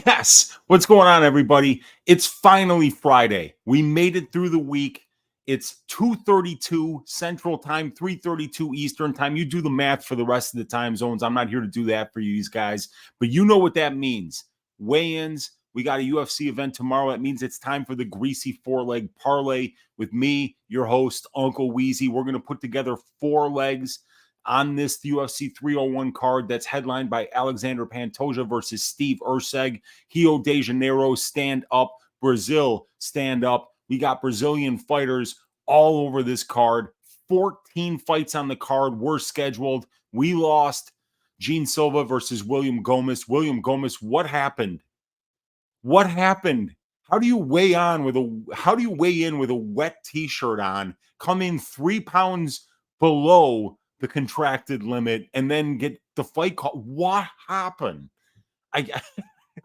Yes. What's going on, everybody? It's finally Friday. We made it through the week. It's 2:32 Central Time, 3:32 Eastern Time. You do the math for the rest of the time zones. I'm not here to do that for you guys, but you know what that means. Weigh-ins. We got a UFC event tomorrow. That means it's time for the Greasy four-leg parlay with me, your host, Uncle Weezy. We're going to put together 4 legs on this UFC 301 card that's headlined by Alexander Pantoja versus Steve Erceg. Rio de Janeiro, stand up. Brazil, stand up. We got Brazilian fighters all over this card. 14 fights on the card were scheduled. We lost. Gene Silva versus William Gomez. William Gomez, what happened? What happened? How do you weigh in with a wet t-shirt on, come in 3 pounds below the contracted limit, and then get the fight call? What happened? I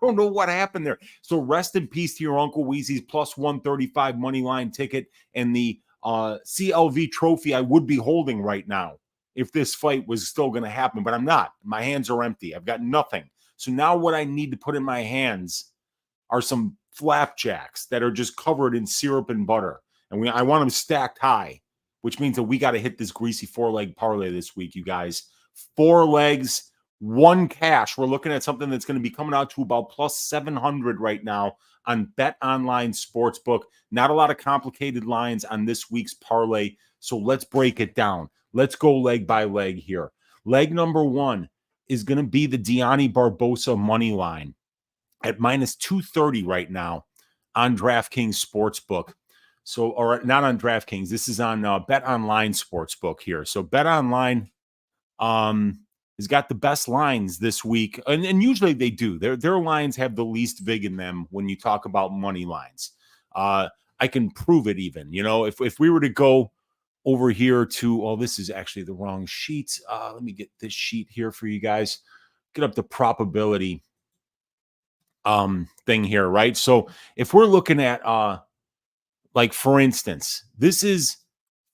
don't know what happened there. So rest in peace to your Uncle Weezy's plus 135 money line ticket and the CLV trophy I would be holding right now if this fight was still going to happen, but I'm not. My hands are empty. I've got nothing. So now what I need to put in my hands are some flapjacks that are just covered in syrup and butter. And I want them stacked high, which means that we got to hit this Greasy 4-leg parlay this week, you guys. 4 legs, 1 cash. We're looking at something that's going to be coming out to about plus 700 right now on Bet Online Sportsbook. Not a lot of complicated lines on this week's parlay, so let's break it down. Let's go leg by leg here. Leg number 1 is going to be the Deni Barbosa money line at minus 230 right now on DraftKings Sportsbook. So, or not on DraftKings. This is on Bet Online Sportsbook here. So Bet Online has got the best lines this week, and usually they do. Their lines have the least vig in them when you talk about money lines. I can prove it even. You know, if we were to go over here to, this is actually the wrong sheet. Let me get this sheet here for you guys. Get up the probability thing here, right? So if we're looking at like for instance, this is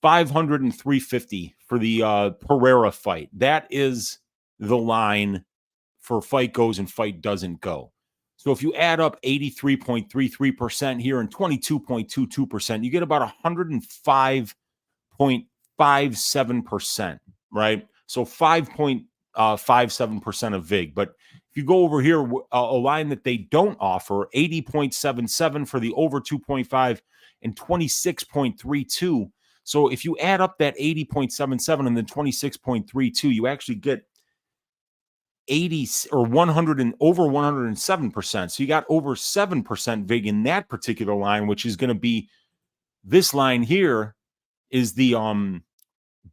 500 and 350 for the Pereira fight. That is the line for fight goes and fight doesn't go. So if you add up 83.33% here and 22.22%, you get about 105.57%, right? So 5.57% of VIG. But if you go over here, a line that they don't offer, 80.77 for the over 2.5 and 26.32. So if you add up that 80.77 and then 26.32, you actually get 80 or 100 and over 107%. So you got over 7% VIG in that particular line, which is going to be this line here is the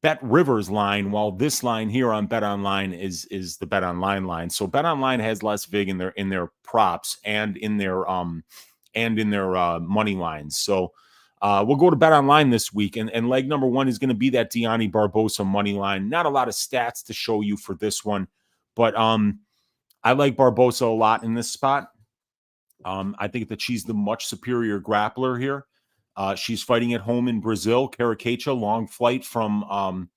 Bet Rivers line, while this line here on Bet Online is the Bet Online line. So Bet Online has less vig in their props and in their money lines. So we'll go to Bet Online this week, and leg number 1 is going to be that Deni Barbosa money line. Not a lot of stats to show you for this one, but I like Barbosa a lot in this spot. I think that she's the much superior grappler here. She's fighting at home in Brazil, Caracacha, long flight from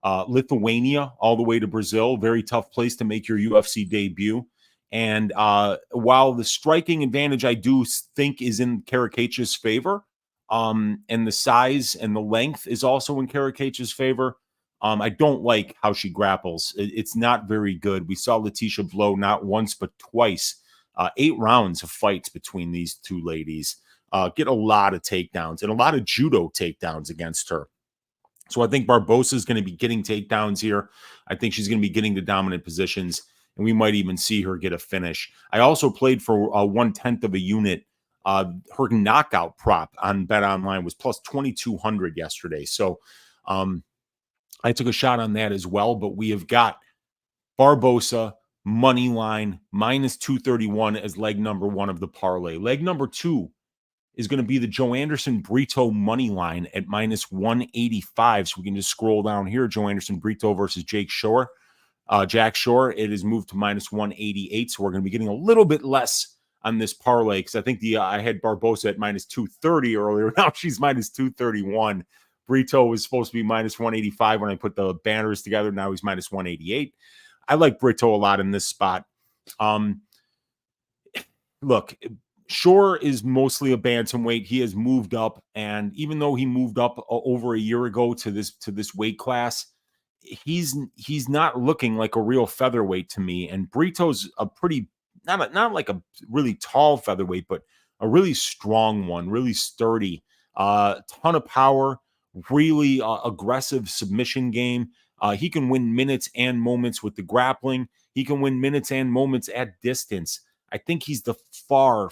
Lithuania all the way to Brazil. Very tough place to make your UFC debut. And while the striking advantage I do think is in Caracacha's favor, and the size and the length is also in Caracacha's favor, I don't like how she grapples. It's not very good. We saw Letitia blow not once but twice. 8 rounds of fights between these two ladies. Get a lot of takedowns and a lot of judo takedowns against her. So I think Barbosa is going to be getting takedowns here. I think she's going to be getting the dominant positions, and we might even see her get a finish. I also played for 1/10 of a unit. Her knockout prop on Bet Online was plus 2,200 yesterday. So I took a shot on that as well, but we have got Barbosa money line minus 231 as leg number 1 of the parlay. Leg number 2 is going to be the Joe Anderson Brito money line at minus 185. So we can just scroll down here. Joe Anderson Brito versus Jack Shore. It is moved to minus 188. So we're going to be getting a little bit less on this parlay because I think I had Barbosa at minus 230 earlier. Now she's minus 231. Brito was supposed to be minus 185 when I put the banners together. Now he's minus 188. I like Brito a lot in this spot. look, Shore is mostly a bantamweight. He has moved up, and even though he moved up over a year ago to this weight class, he's not looking like a real featherweight to me. And Brito's a pretty not like a really tall featherweight, but a really strong one, really sturdy, ton of power, really aggressive submission game. He can win minutes and moments with the grappling. He can win minutes and moments at distance. I think he's the far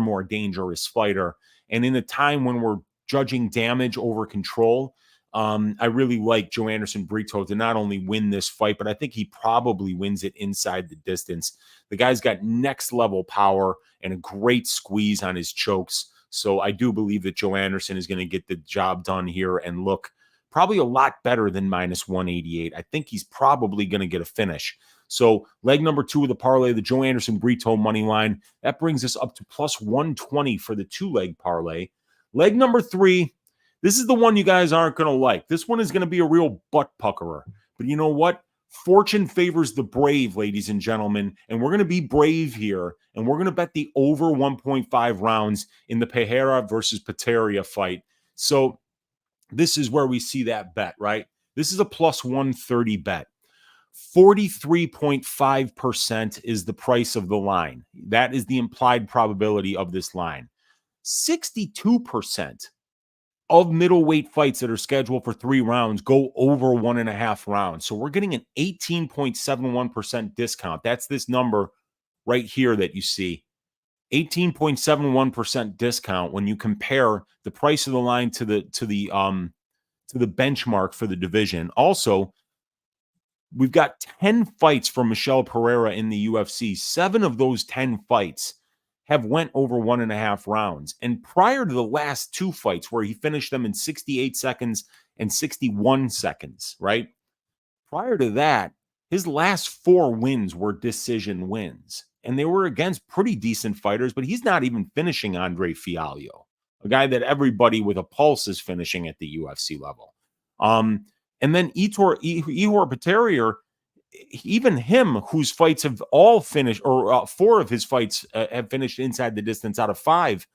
more dangerous fighter. And in a time when we're judging damage over control, I really like Joe Anderson Brito to not only win this fight, but I think he probably wins it inside the distance. The guy's got next level power and a great squeeze on his chokes. So I do believe that Joe Anderson is going to get the job done here and look probably a lot better than minus 188. I think he's probably going to get a finish. So leg number 2 of the parlay, the Joe Anderson Brito money line, that brings us up to plus 120 for the 2-leg parlay. Leg number 3, this is the one you guys aren't going to like. This one is going to be a real butt puckerer. But you know what? Fortune favors the brave, ladies and gentlemen, and we're going to be brave here, and we're going to bet the over 1.5 rounds in the Pereira versus Pereira fight. So this is where we see that bet, right? This is a plus 130 bet. 43.5% is the price of the line. That is the implied probability of this line. 62% of middleweight fights that are scheduled for 3 rounds go over 1.5 rounds. So we're getting an 18.71% discount. That's this number right here that you see. 18.71% discount when you compare the price of the line to the benchmark for the division. Also, we've got 10 fights from Michel Pereira in the UFC. 7 of those 10 fights have went over 1.5 rounds. And prior to the last 2 fights where he finished them in 68 seconds and 61 seconds, right? Prior to that, his last 4 wins were decision wins. And they were against pretty decent fighters, but he's not even finishing Andre Fialho, a guy that everybody with a pulse is finishing at the UFC level. And then Ihor Pereira, even him, whose fights have all finished, or 4 of his fights have finished inside the distance out of 5,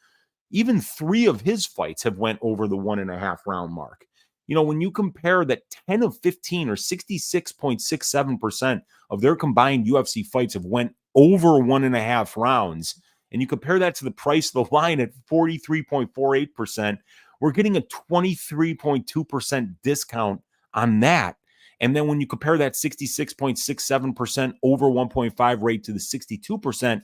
even 3 of his fights have went over the 1.5 round mark. You know, when you compare that 10 of 15 or 66.67% of their combined UFC fights have went over 1.5 rounds, and you compare that to the price of the line at 43.48%, we're getting a 23.2% discount on that. And then when you compare that 66.67% over 1.5 rate to the 62%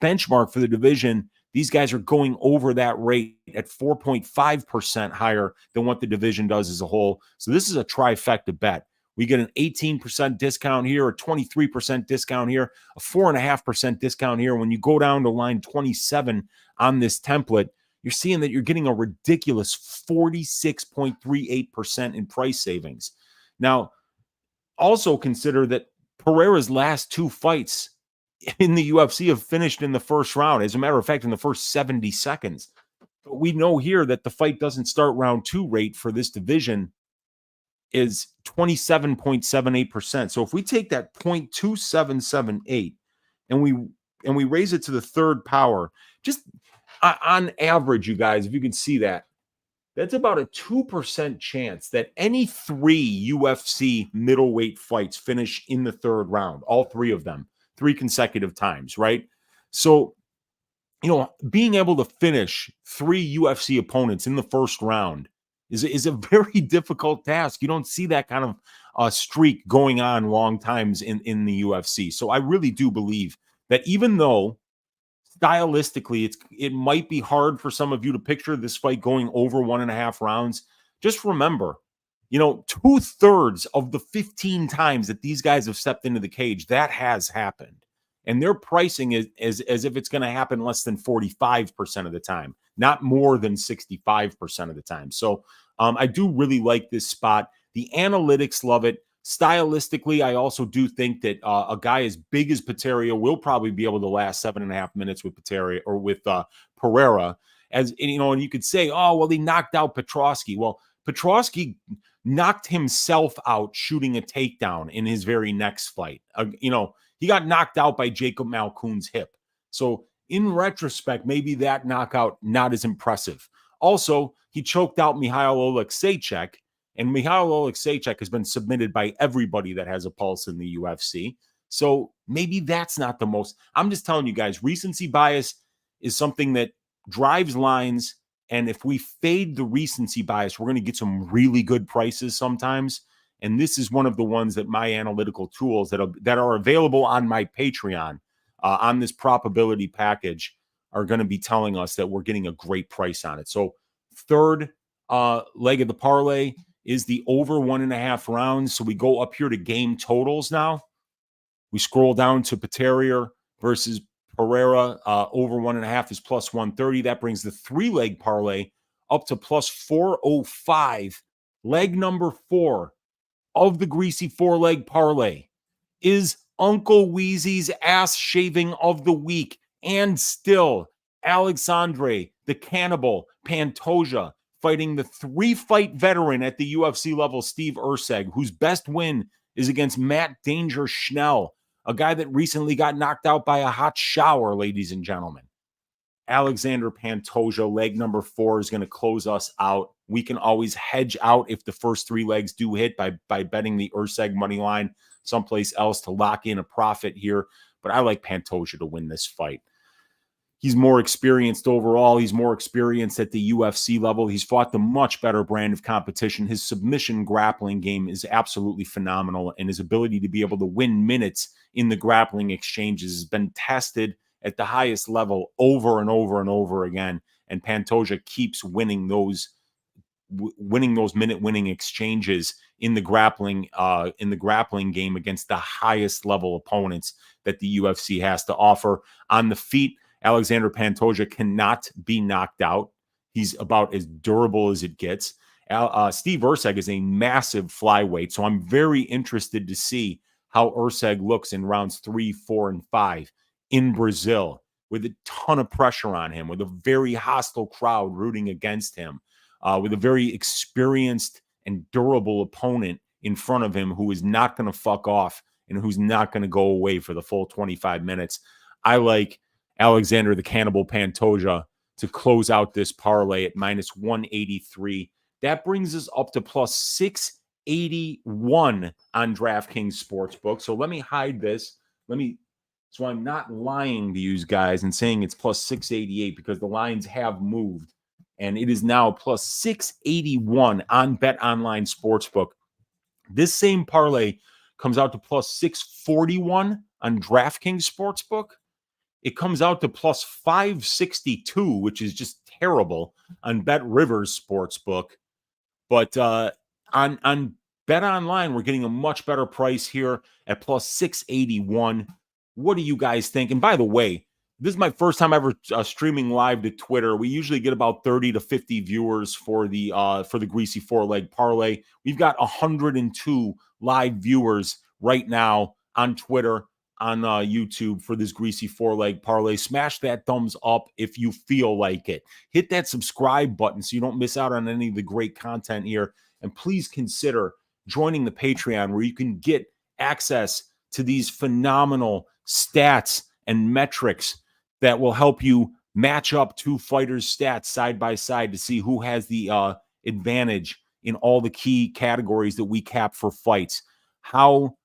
benchmark for the division, these guys are going over that rate at 4.5% higher than what the division does as a whole. So this is a trifecta bet. We get an 18% discount here, a 23% discount here, a 4.5% discount here. When you go down to line 27 on this template, you're seeing that you're getting a ridiculous 46.38% in price savings. Now, also consider that Pereira's last 2 fights in the UFC have finished in the first round. As a matter of fact, in the first 70 seconds. But we know here that the fight doesn't start round 2 rate for this division is 27.78%. So if we take that 0.2778 and we raise it to the third power, just on average, you guys, if you can see that, that's about a 2% chance that any 3 UFC middleweight fights finish in the third round, all 3 of them, 3 consecutive times, right? So, you know, being able to finish 3 UFC opponents in the first round is a very difficult task. You don't see that kind of streak going on long times in the UFC. So I really do believe that even though stylistically it might be hard for some of you to picture this fight going over 1.5 rounds, just remember, you know, 2/3 of the 15 times that these guys have stepped into the cage, that has happened. And their pricing is as if it's going to happen less than 45% of the time, not more than 65% of the time. So I do really like this spot. The analytics love it. Stylistically, I also do think that a guy as big as Pereira will probably be able to last 7.5 minutes with Pereira or with Pereira. As you know, and you could say, oh, well, he knocked out Petrosky. Well, Petrosky knocked himself out shooting a takedown in his very next fight. You know, he got knocked out by Jacob Malkoun's hip. So In retrospect, maybe that knockout not as impressive. Also, he choked out Mihail Oleksiejczuk, and Mihail Oleksiejczuk has been submitted by everybody that has a pulse in the UFC. So maybe that's not the most. I'm just telling you guys, recency bias is something that drives lines. And if we fade the recency bias, we're going to get some really good prices sometimes. And this is one of the ones that my analytical tools that are available on my Patreon on this probability package are going to be telling us that we're getting a great price on it. So third leg of the parlay is the over 1.5 rounds. So we go up here to game totals now. We scroll down to Pereira versus Pereira. Over 1.5 is plus 130. That brings the 3-leg parlay up to plus 405. Leg number 4 of the Greasy 4-leg parlay is Uncle Weezy's ass shaving of the week. And still, Alexandre, the Cannibal, Pantoja, fighting the 3-fight veteran at the UFC level, Steve Erceg, whose best win is against Matt Danger Schnell, a guy that recently got knocked out by a hot shower, ladies and gentlemen. Alexander Pantoja, leg number 4, is going to close us out. We can always hedge out if the first 3 legs do hit by betting the Erceg money line someplace else to lock in a profit here. But I like Pantoja to win this fight. He's more experienced overall. He's more experienced at the UFC level. He's fought the much better brand of competition. His submission grappling game is absolutely phenomenal, and his ability to be able to win minutes in the grappling exchanges has been tested at the highest level over and over and over again. And Pantoja keeps winning those minute-winning exchanges in the grappling game against the highest level opponents that the UFC has to offer. On the feet, Alexander Pantoja cannot be knocked out. He's about as durable as it gets. Steve Erceg is a massive flyweight, so I'm very interested to see how Erceg looks in rounds 3, 4, and 5 in Brazil, with a ton of pressure on him, with a very hostile crowd rooting against him, with a very experienced and durable opponent in front of him who is not going to fuck off and who's not going to go away for the full 25 minutes. I like Alexander the Cannibal Pantoja to close out this parlay at minus 183. That brings us up to plus 681 on DraftKings Sportsbook. So let me hide this. So I'm not lying to you guys and saying it's plus 688 because the lines have moved. And it is now plus 681 on Bet Online Sportsbook. This same parlay comes out to plus 641 on DraftKings Sportsbook. It comes out to plus 562, which is just terrible on Bet Rivers Sportsbook. But on Bet Online, we're getting a much better price here at plus 681. What do you guys think? And by the way, this is my first time ever streaming live to Twitter. We usually get about 30 to 50 viewers for the Greasy 4-leg parlay. We've got 102 live viewers right now on Twitter, on YouTube for this Greasy 4-leg parlay. Smash that thumbs up if you feel like it. Hit that subscribe button so you don't miss out on any of the great content here. And please consider joining the Patreon, where you can get access to these phenomenal stats and metrics that will help you match up 2 fighters' stats side by side to see who has the advantage in all the key categories that we cap for fights. How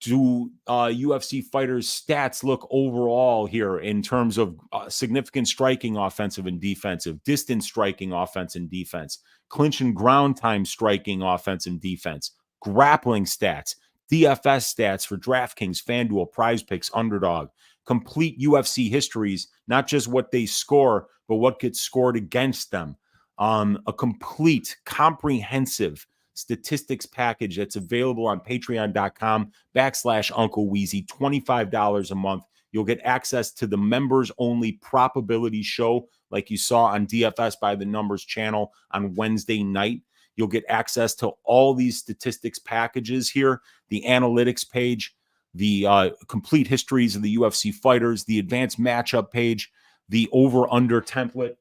do UFC fighters' stats look overall here in terms of significant striking, offensive and defensive, distance striking, offense and defense, clinch and ground time striking, offense and defense, grappling stats, DFS stats for DraftKings, FanDuel, Prize Picks, Underdog, complete UFC histories, not just what they score, but what gets scored against them. A complete, comprehensive statistics package that's available on patreon.com/UncleWeezy, $25 a month. You'll get access to the members only probability show like you saw on DFS by the Numbers channel on Wednesday night. You'll get access to all these statistics packages here, the analytics page, the complete histories of the UFC fighters, the advanced matchup page, the over-under template,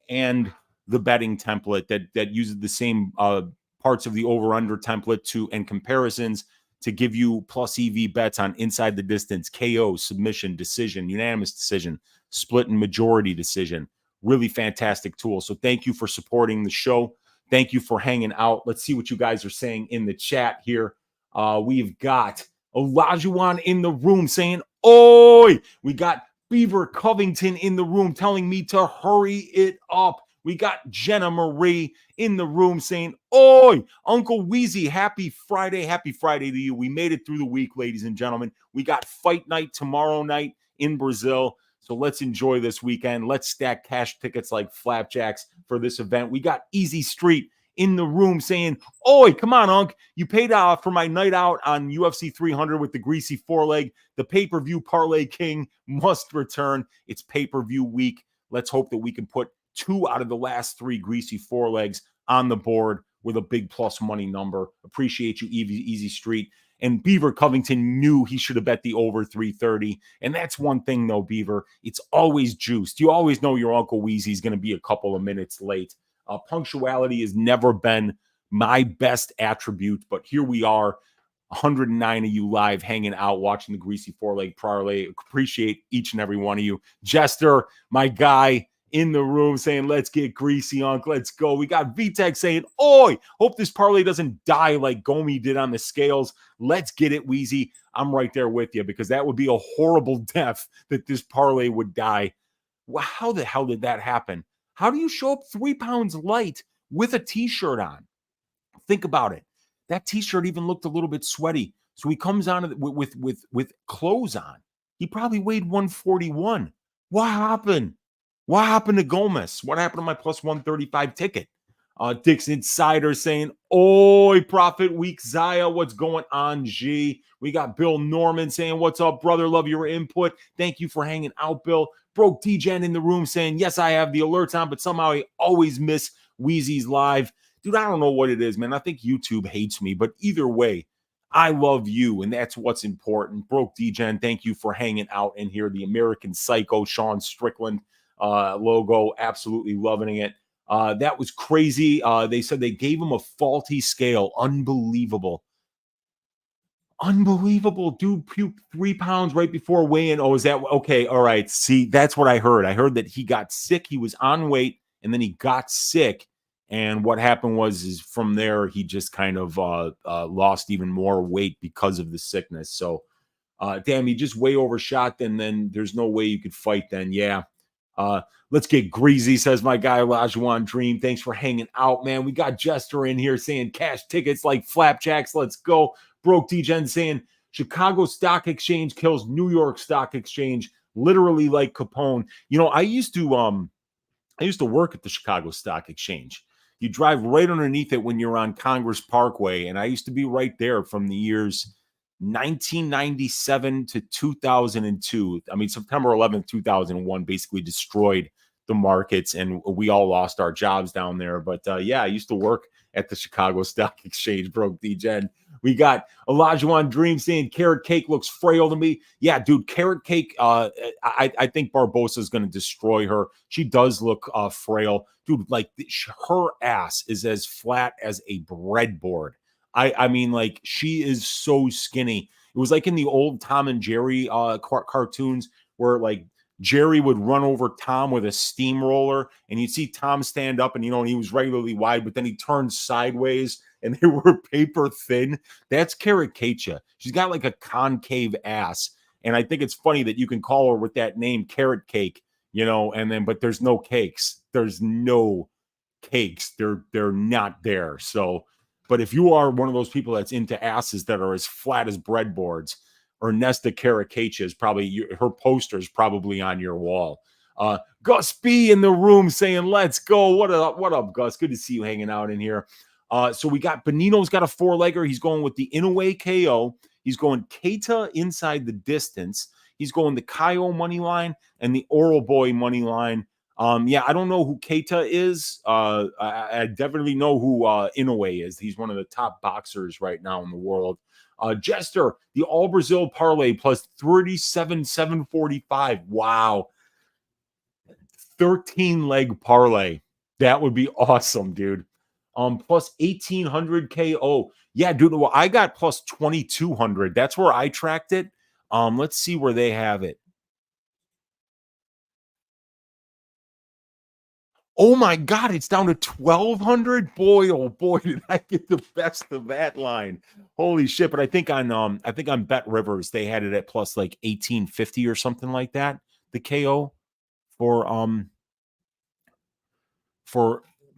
and the betting template that uses the same parts of the over-under template and comparisons to give you plus EV bets on inside the distance, KO, submission, decision, unanimous decision, split and majority decision. Really fantastic tool. So thank you for supporting the show. Thank you for hanging out. Let's see what you guys are saying in the chat here. We've got Olajuwon in the room saying, "Oi!" We got Beaver Covington in the room telling me to hurry it up. We got Jenna Marie in the room saying, "Oi, Uncle Weezy, happy Friday to you." We made it through the week, ladies and gentlemen. We got fight night tomorrow night in Brazil. So let's enjoy this weekend. Let's stack cash tickets like flapjacks for this event. We got Easy Street in the room saying, "Oi, come on, Unc. You paid for my night out on UFC 300 with the Greasy four-leg. The pay-per-view Parlay King must return. It's pay-per-view week. Let's hope that we can put 2 out of the last 3 Greasy four-legs on the board with a big plus money number. Appreciate you, Easy Street." And Beaver Covington knew he should have bet the over 330. And that's one thing, though, Beaver. It's always juiced. You always know your Uncle Weezy is going to be a couple of minutes late. Punctuality has never been my best attribute, but here we are, 109 of you live hanging out, watching the Greasy four-leg parlay. Appreciate each and every one of you. Jester, my guy in the room saying, "Let's get greasy, Unc. Let's go." We got VTech saying, "Oi, hope this parlay doesn't die like Gomi did on the scales. Let's get it, Weezy." I'm right there with you because that would be a horrible death that this parlay would die. Well, how the hell did that happen? How do you show up 3 pounds light with a t-shirt on? Think about it. That t-shirt even looked a little bit sweaty. So he comes on with clothes on. He probably weighed 141. What happened? What happened to Gomez? What happened to my plus 135 ticket? Dick's Insider saying, "Oi, Profit Week Zaya, what's going on, G?" We got Bill Norman saying, "What's up, brother? Love your input. Thank you for hanging out, Bill." Broke DGen in the room saying, "Yes, I have the alerts on, but somehow I always miss Weezy's live." Dude, I don't know what it is, man. I think YouTube hates me, but either way, I love you, and that's what's important. Broke DGen, thank you for hanging out in here. The American Psycho, Sean Strickland logo, absolutely loving it. That was crazy. They said they gave him a faulty scale. Unbelievable. Unbelievable. Dude puked 3 pounds right before weigh-in. Oh, is that okay? All right. See, that's what I heard. I heard that he got sick. He was on weight, and then he got sick. And what happened is from there, he just kind of lost even more weight because of the sickness. So, damn, he just way overshot. And then there's no way you could fight then. Yeah. Let's get greasy, says my guy Olajuwon Dream. Thanks for hanging out, man. We got Jester in here saying cash tickets like flapjacks. Let's go. Broke DGen saying Chicago Stock Exchange kills New York Stock Exchange, literally like Capone. You know, I used to work at the Chicago Stock Exchange. You drive right underneath it when you're on Congress Parkway, and I used to be right there from the years 1997 to 2002. I mean, September 11th, 2001 basically destroyed the markets, and we all lost our jobs down there. But yeah, I used to work at the Chicago Stock Exchange. Broke DGen. We got Olajuwon Dream saying Carrot Cake looks frail to me. Yeah, dude, Carrot Cake, I think Barbosa is going to destroy her. She does look frail. Dude, like her ass is as flat as a breadboard. I mean, like, she is so skinny. It was like in the old Tom and Jerry cartoons where, like, Jerry would run over Tom with a steamroller, and you'd see Tom stand up, and, you know, and he was regularly wide, but then he turned sideways, and they were paper thin. That's Carrot Kacha. She's got, like, a concave ass, and I think it's funny that you can call her with that name, Carrot Cake, you know, and then, but there's no cakes. There's no cakes. They're not there. So, but if you are one of those people that's into asses that are as flat as breadboards, Ernesta Caracacha is probably her poster is probably on your wall. Gus B in the room saying, "Let's go." What up, Gus? Good to see you hanging out in here. So we got Benino's got a 4-legger. He's going with the Inoue KO. He's going Keita inside the distance. He's going the Kaio money line and the Oral Boy money line. Yeah, I don't know who Keita is. I definitely know who Inoue is. He's one of the top boxers right now in the world. Jester, the All Brazil parlay plus 37,745. Wow. 13 leg parlay. That would be awesome, dude. plus 1,800 KO. Yeah, dude. Well, I got plus 2,200. That's where I tracked it. Let's see where they have it. Oh my God, it's down to 1,200. Boy, oh boy, did I get the best of that line. Holy shit. But I think on Bet Rivers, they had it at plus like 1,850 or something like that. The KO for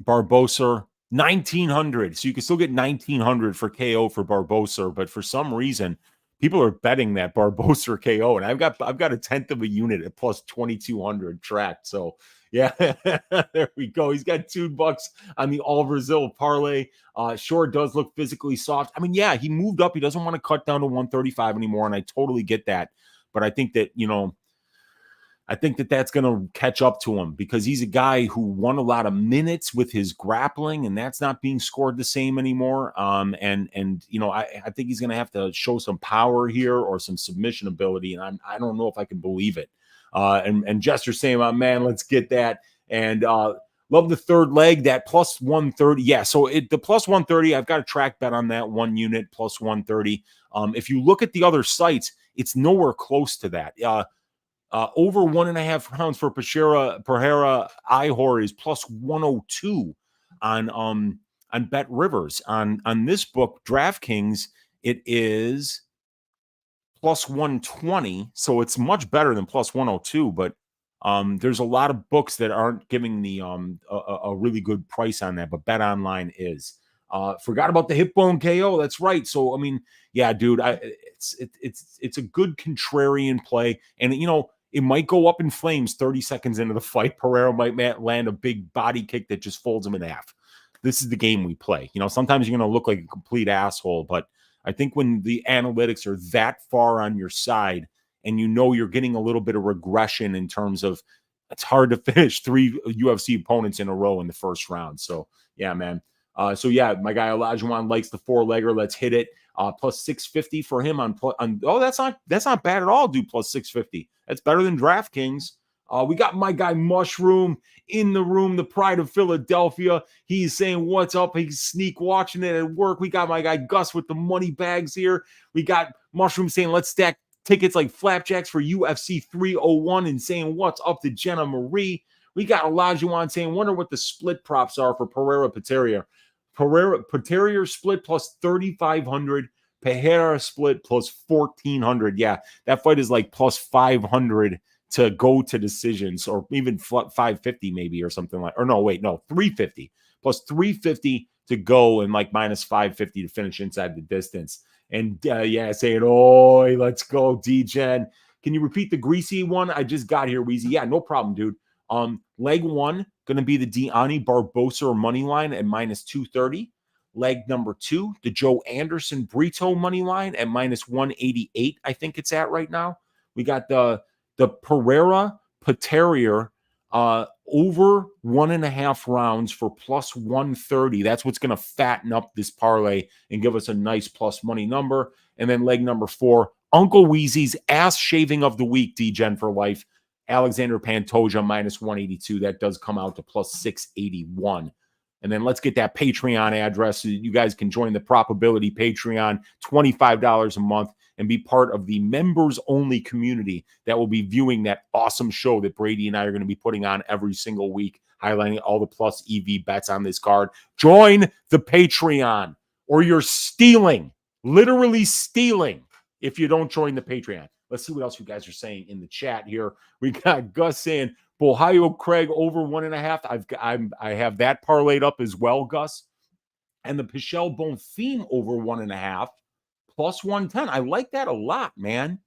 Barbosa, 1,900. So you can still get 1,900 for KO for Barbosa, but for some reason, people are betting that Barbosa KO, and I've got a tenth of a unit at plus 2,200 tracked. So yeah, there we go. He's got $2 on the All Brazil parlay. Sure does look physically soft. I mean, yeah, he moved up. He doesn't want to cut down to 135 anymore, and I totally get that. But I think that that's going to catch up to him because he's a guy who won a lot of minutes with his grappling, and that's not being scored the same anymore. I think he's going to have to show some power here or some submission ability, and I don't know if I can believe it. And Jester's saying, "My man, let's get that." And love the third leg, that plus 130. Yeah, so the plus 130, I've got a track bet on that one unit plus 130. If you look at the other sites, it's nowhere close to that. Over 1.5 rounds for Pereira Ihor is plus 102 on Bet Rivers. On this book, DraftKings, it is plus 120, so it's much better than plus 102. But there's a lot of books that aren't giving the a really good price on that, but Bet Online is. Forgot about the hip bone KO. That's right. So I mean, yeah, dude, it's a good contrarian play, and it might go up in flames 30 seconds into the fight. Pereira might land a big body kick that just folds him in half. This is the game we play. Sometimes you're going to look like a complete asshole, but I think when the analytics are that far on your side and you're getting a little bit of regression in terms of it's hard to finish 3 UFC opponents in a row in the first round. So, yeah, man. My guy Olajuwon likes the 4-legger. Let's hit it. Plus 650 for him on that's not bad at all, dude. Plus 650. That's better than DraftKings. We got my guy Mushroom in the room, the pride of Philadelphia. He's saying what's up. He's sneak watching it at work. We got my guy Gus with the money bags here. We got Mushroom saying let's stack tickets like flapjacks for UFC 301 and saying what's up to Jenna Marie. We got Olajuwon saying wonder what the split props are for Pereira Pereira split plus 3,500. Pereira split plus 1,400. Yeah, that fight is like plus 500 to go to decisions, or even 550 maybe, or something like. Or no, wait, no, 350 plus 350 to go, and like minus 550 to finish inside the distance. And saying, "Oh, let's go, D-Gen." Can you repeat the Greasy one? I just got here, Weezy. Yeah, no problem, dude. Leg one, going to be the Deni Barbosa money line at minus 230. Leg number 2, the Joe Anderson Brito money line at minus 188. I think it's at right now. We got the Pereira Pereira over 1.5 rounds for plus 130. That's what's going to fatten up this parlay and give us a nice plus money number. And then leg number 4, Uncle Weezy's ass shaving of the week, D-Gen for life. Alexander Pantoja minus 182. That does come out to plus 681. And then let's get that Patreon address so you guys can join the Probability Patreon, $25 a month, and be part of the members-only community that will be viewing that awesome show that Brady and I are going to be putting on every single week, highlighting all the plus EV bets on this card. Join the Patreon, or you're stealing, literally stealing, if you don't join the Patreon. Let's see what else you guys are saying in the chat here. We got Gus saying, Bohio Craig over 1.5. I have that parlayed up as well, Gus. And the Pichel Bonfim over 1.5 plus 110. I like that a lot, man.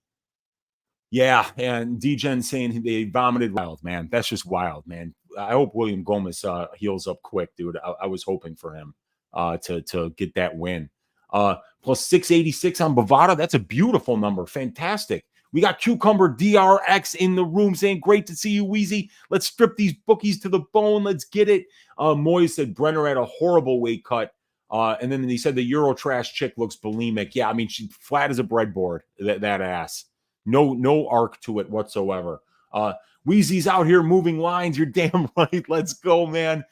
Yeah, and D-Gen saying they vomited wild, man. That's just wild, man. I hope William Gomez heals up quick, dude. I was hoping for him to get that win. Plus 686 on Bovada. That's a beautiful number. Fantastic. We got Cucumber DRX in the room saying, great to see you, Weezy. Let's strip these bookies to the bone. Let's get it. Moy said Brenner had a horrible weight cut. And then he said the Euro trash chick looks bulimic. Yeah, I mean, she's flat as a breadboard, that ass. No arc to it whatsoever. Weezy's out here moving lines. You're damn right. Let's go, man.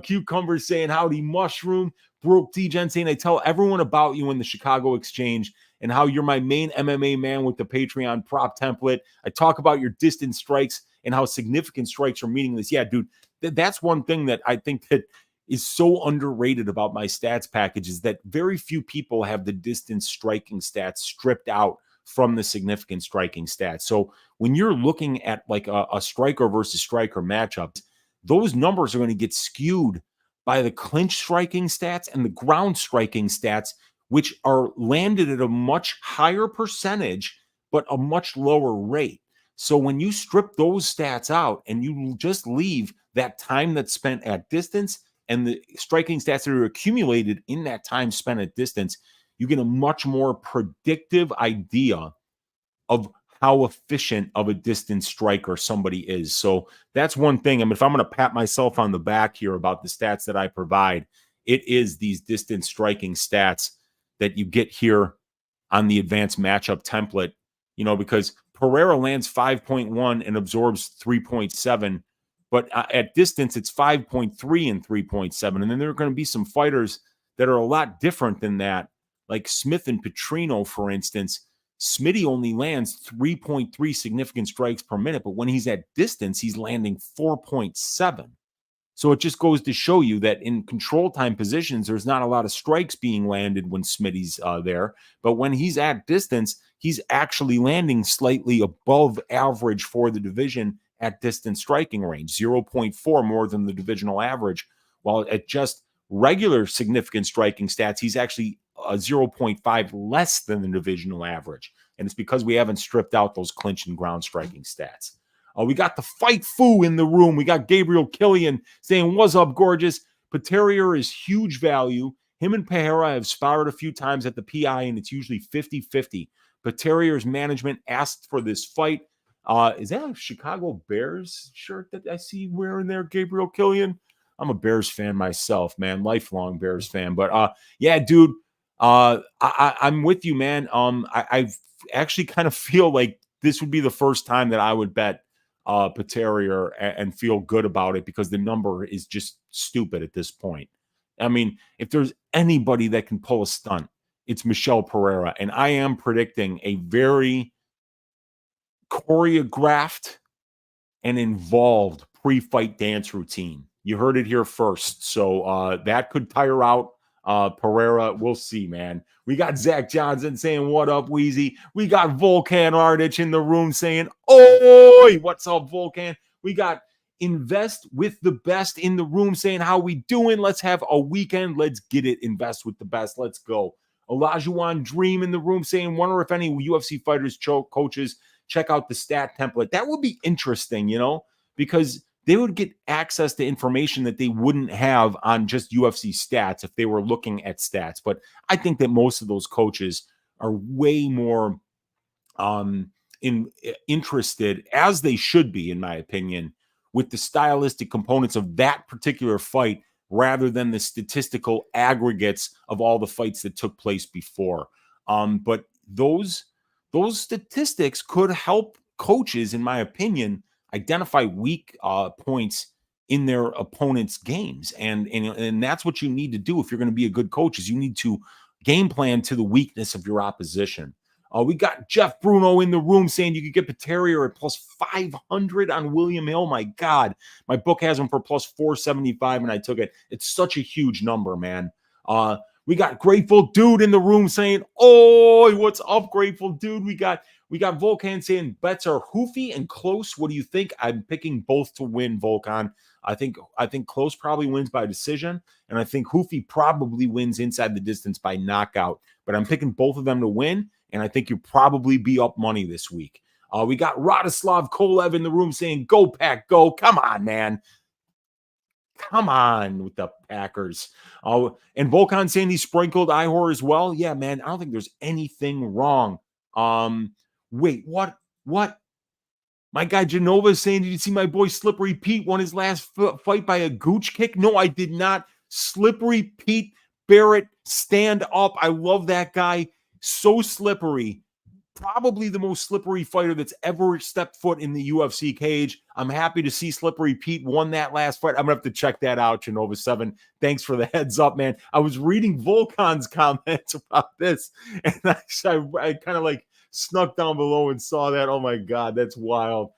Cucumber saying howdy mushroom. Brooke T-Gen saying I tell everyone about you in the Chicago Exchange and how you're my main MMA man with the Patreon prop template. I talk about your distance strikes and how significant strikes are meaningless. Yeah, dude, that's one thing that I think that is so underrated about my stats package is that very few people have the distance striking stats stripped out from the significant striking stats. So when you're looking at like a striker versus striker matchup, those numbers are going to get skewed by the clinch striking stats and the ground striking stats, which are landed at a much higher percentage, but a much lower rate. So when you strip those stats out and you just leave that time that's spent at distance and the striking stats that are accumulated in that time spent at distance, you get a much more predictive idea of how efficient of a distance striker somebody is. So that's one thing. I mean, if I'm going to pat myself on the back here about the stats that I provide, it is these distance striking stats that you get here on the advanced matchup template, you know, because Pereira lands 5.1 and absorbs 3.7, but at distance, it's 5.3 and 3.7. And then there are going to be some fighters that are a lot different than that, like Smith and Petrino, for instance. Smitty only lands 3.3 significant strikes per minute, but when he's at distance, he's landing 4.7. So it just goes to show you that in control time positions, there's not a lot of strikes being landed when Smitty's there. But when he's at distance, he's actually landing slightly above average for the division at distance striking range, 0.4 more than the divisional average. While at just regular significant striking stats, he's actually 0.5 less than the divisional average. And it's because we haven't stripped out those clinch and ground striking stats. We got the fight foo in the room. We got Gabriel Killian saying, what's up, gorgeous? Pereira is huge value. Him and Pereira have sparred a few times at the PI, and it's usually 50-50. Pereira's management asked for this fight. Is that a Chicago Bears shirt that I see wearing there, Gabriel Killian? I'm a Bears fan myself, man. Lifelong Bears fan. But yeah, dude, I'm with you, man. I actually kind of feel like this would be the first time that I would bet Pereira and feel good about it because the number is just stupid at this point. I mean, if there's anybody that can pull a stunt, it's Michel Pereira. And I am predicting a very choreographed and involved pre-fight dance routine. You heard it here first. So that could tire out Pereira. We'll see, man. We got Zach Johnson saying, what up, Weezy? We got Volkan Ardich in the room saying, oi, what's up, Volkan? We got Invest with the Best in the room saying, how we doing? Let's have a weekend. Let's get it. Invest with the best. Let's go. Olajuwon Dream in the room saying, wonder if any UFC fighters, coaches, check out the stat template. That would be interesting, you know, because they would get access to information that they wouldn't have on just UFC stats if they were looking at stats. But I think that most of those coaches are way more interested, as they should be, in my opinion, with the stylistic components of that particular fight rather than the statistical aggregates of all the fights that took place before. But those statistics could help coaches, in my opinion, identify weak points in their opponent's games. And that's what you need to do if you're going to be a good coach, is you need to game plan to the weakness of your opposition. We got Jeff Bruno in the room saying you could get Pereira at plus 500 on William Hill. My God, my book has him for plus 475, and I took it. It's such a huge number, man. We got Grateful Dude in the room saying, oh, what's up, Grateful Dude? We got Volkan saying bets are hoofy and close. What do you think? I'm picking both to win, Volkan. I think close probably wins by decision, and I think hoofy probably wins inside the distance by knockout. But I'm picking both of them to win, and I think you'll probably be up money this week. We got Radislav Kolev in the room saying, go, Pack, go. Come on, man. Come on with the Packers. And Volkan saying he sprinkled Ihor as well. Yeah, man, I don't think there's anything wrong. Wait, what? My guy Genova is saying, did you see my boy Slippery Pete won his last fight by a gooch kick? No, I did not. Slippery Pete Barrett, stand up. I love that guy. So slippery. probably the most slippery fighter that's ever stepped foot in the UFC cage. I'm happy to see Slippery Pete won that last fight. I'm going to have to check that out, Genova 7. Thanks for the heads up, man. I was reading Volkan's comments about this, and I kind of like snuck down below and saw that. Oh, my God, that's wild.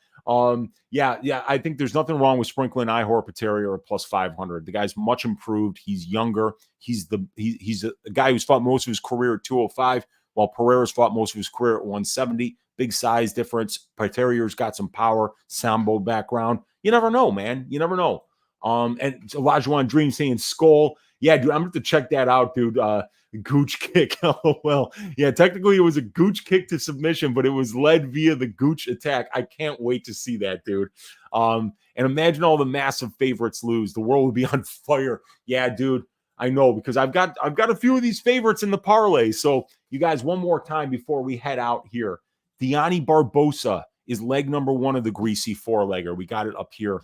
Yeah, I think there's nothing wrong with sprinkling Ihor Pereira at plus 500. The guy's much improved. He's younger. He's a guy who's fought most of his career at 205, while Pereira's fought most of his career at 170. Big size difference. Pereira's got some power, sambo background. You never know, man. You never know. And Olajuwon Dream saying skull. Yeah, dude, I'm going to check that out, dude. Gooch kick. Well, yeah, technically it was a gooch kick to submission, but it was led via the gooch attack. I can't wait to see that, dude. And imagine all the massive favorites lose. The world would be on fire. Yeah, dude. I know, because I've got a few of these favorites in the parlay. So you guys, one more time before we head out here. Deni Barbosa is leg number 1 of the Greasy 4-legger. We got it up here.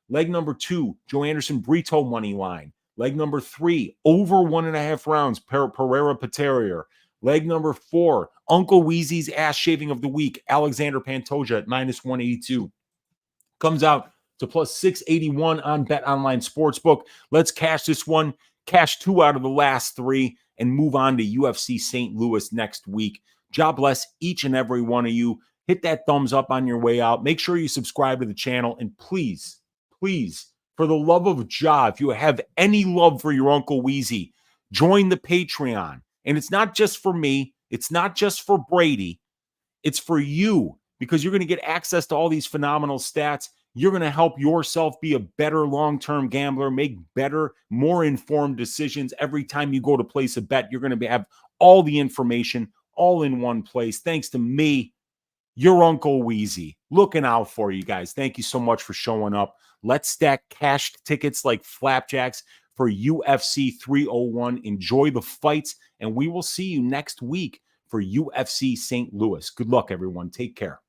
Leg number 2, Joe Anderson Brito money line. Leg number 3, over 1.5 rounds, Pereira Pereira. Leg number 4, Uncle Weezy's ass shaving of the week, Alexander Pantoja at minus 182. Comes out to plus 681 on Bet Online Sportsbook. Let's cash this one, cash 2 out of the last 3, and move on to UFC St. Louis next week. God bless each and every one of you. Hit that thumbs up on your way out. Make sure you subscribe to the channel. And please, for the love of Jah, if you have any love for your Uncle Weezy, join the Patreon. And it's not just for me. It's not just for Brady. It's for you, because you're going to get access to all these phenomenal stats. You're going to help yourself be a better long-term gambler, make better, more informed decisions. Every time you go to place a bet, you're going to have all the information all in one place. Thanks to me, your Uncle Weezy, looking out for you guys. Thank you so much for showing up. Let's stack cash tickets like flapjacks for UFC 301. Enjoy the fights, and we will see you next week for UFC St. Louis. Good luck, everyone. Take care.